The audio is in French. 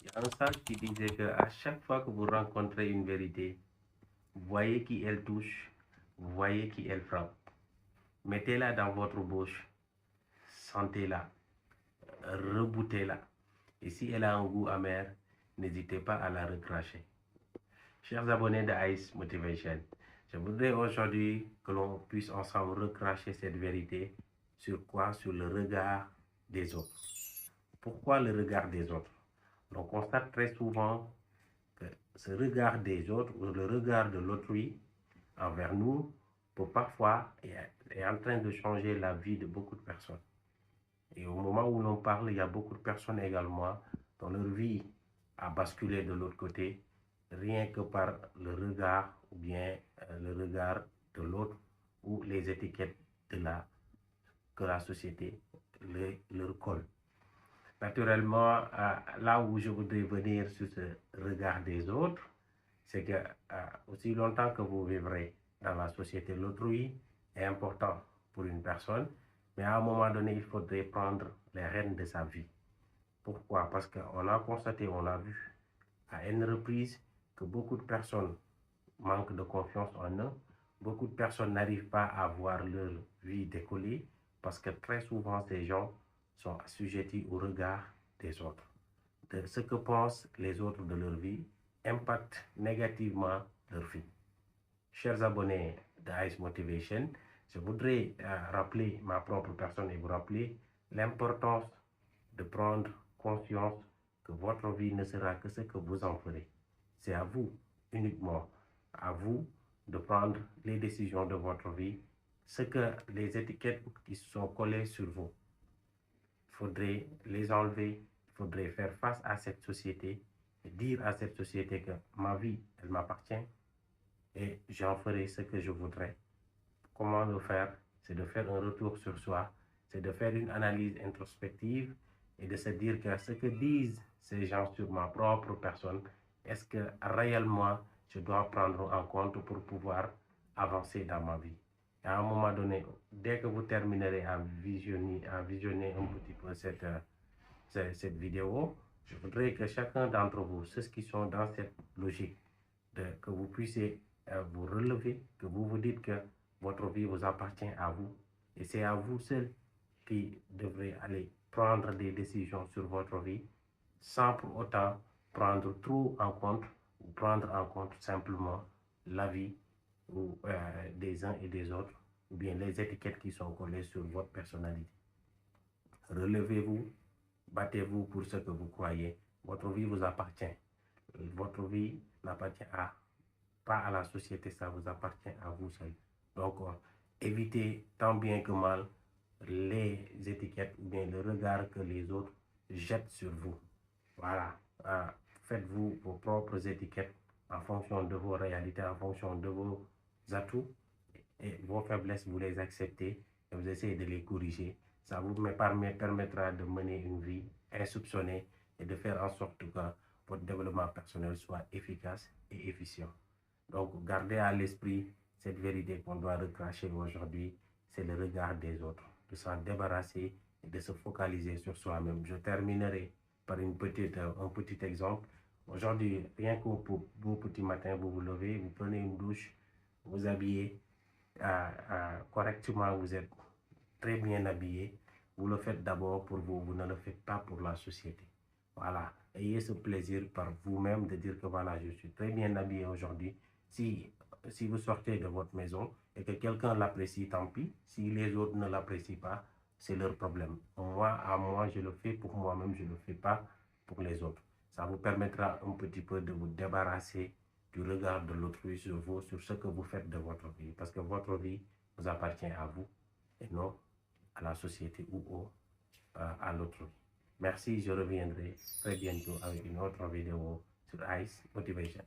Il y a un sage qui disait que à chaque fois que vous rencontrez une vérité, voyez qui elle touche, voyez qui elle frappe. Mettez-la dans votre bouche, sentez-la, reboutez-la. Et si elle a un goût amer, n'hésitez pas à la recracher. Chers abonnés de Ice Motivation, je voudrais aujourd'hui que l'on puisse ensemble recracher cette vérité. Sur quoi? Sur le regard des autres. Pourquoi le regard des autres? On constate très souvent que ce regard des autres ou le regard de l'autrui envers nous peut parfois est en train de changer la vie de beaucoup de personnes. Et au moment où l'on parle, il y a beaucoup de personnes également dont leur vie a basculé de l'autre côté, rien que par le regard ou bien le regard de l'autre ou les étiquettes que la société leur colle. Naturellement, là où je voudrais venir sur ce regard des autres, c'est que aussi longtemps que vous vivrez dans la société, l'autrui est important pour une personne, mais à un moment donné, il faudrait prendre les rênes de sa vie. Pourquoi? Parce qu'on a constaté, on a vu à une reprise que beaucoup de personnes manquent de confiance en eux, beaucoup de personnes n'arrivent pas à voir leur vie décoller parce que très souvent ces gens sont assujettis au regard des autres. De ce que pensent les autres de leur vie impacte négativement leur vie. Chers abonnés de Ice Motivation, je voudrais rappeler ma propre personne et vous rappeler l'importance de prendre conscience que votre vie ne sera que ce que vous en ferez. C'est à vous, uniquement à vous, de prendre les décisions de votre vie. Ce que les étiquettes qui sont collées sur vous, il faudrait les enlever, il faudrait faire face à cette société et dire à cette société que ma vie, elle m'appartient et j'en ferai ce que je voudrais. Comment le faire? C'est de faire un retour sur soi, c'est de faire une analyse introspective et de se dire que ce que disent ces gens sur ma propre personne, est-ce que réellement je dois prendre en compte pour pouvoir avancer dans ma vie? Et à un moment donné, dès que vous terminerez à visionner un petit peu cette vidéo, je voudrais que chacun d'entre vous, ceux qui sont dans cette logique, que vous puissiez vous relever, que vous vous dites que votre vie vous appartient à vous et c'est à vous seul qui devrez aller prendre des décisions sur votre vie sans pour autant prendre trop en compte ou prendre en compte simplement la vie ou, des uns et des autres ou bien les étiquettes qui sont collées sur votre personnalité. Relevez-vous, battez-vous pour ce que vous croyez. Votre vie vous appartient. Votre vie n'appartient pas à la société, ça vous appartient à vous seul. Donc, évitez tant bien que mal les étiquettes ou bien le regard que les autres jettent sur vous. Voilà. Faites-vous vos propres étiquettes en fonction de vos réalités, en fonction de vos atouts et vos faiblesses, vous les acceptez et vous essayez de les corriger. Ça vous permettra de mener une vie insoupçonnée et de faire en sorte que votre développement personnel soit efficace et efficient. Donc, gardez à l'esprit cette vérité qu'on doit recracher aujourd'hui, c'est le regard des autres, de s'en débarrasser et de se focaliser sur soi-même. Je terminerai par un petit exemple. Aujourd'hui, rien qu'au beau petit matin, vous vous levez, vous prenez une douche, vous habillez correctement, vous êtes très bien habillé. Vous le faites d'abord pour vous, vous ne le faites pas pour la société. Voilà, ayez ce plaisir par vous-même de dire que voilà, je suis très bien habillé aujourd'hui. Si vous sortez de votre maison et que quelqu'un l'apprécie, tant pis. Si les autres ne l'apprécient pas, c'est leur problème. Moi, je le fais pour moi-même, je ne le fais pas pour les autres. Ça vous permettra un petit peu de vous débarrasser du regard de l'autrui sur vous, sur ce que vous faites de votre vie. Parce que votre vie vous appartient à vous et non à la société ou à l'autrui. Merci, je reviendrai très bientôt avec une autre vidéo sur Ice Motivation.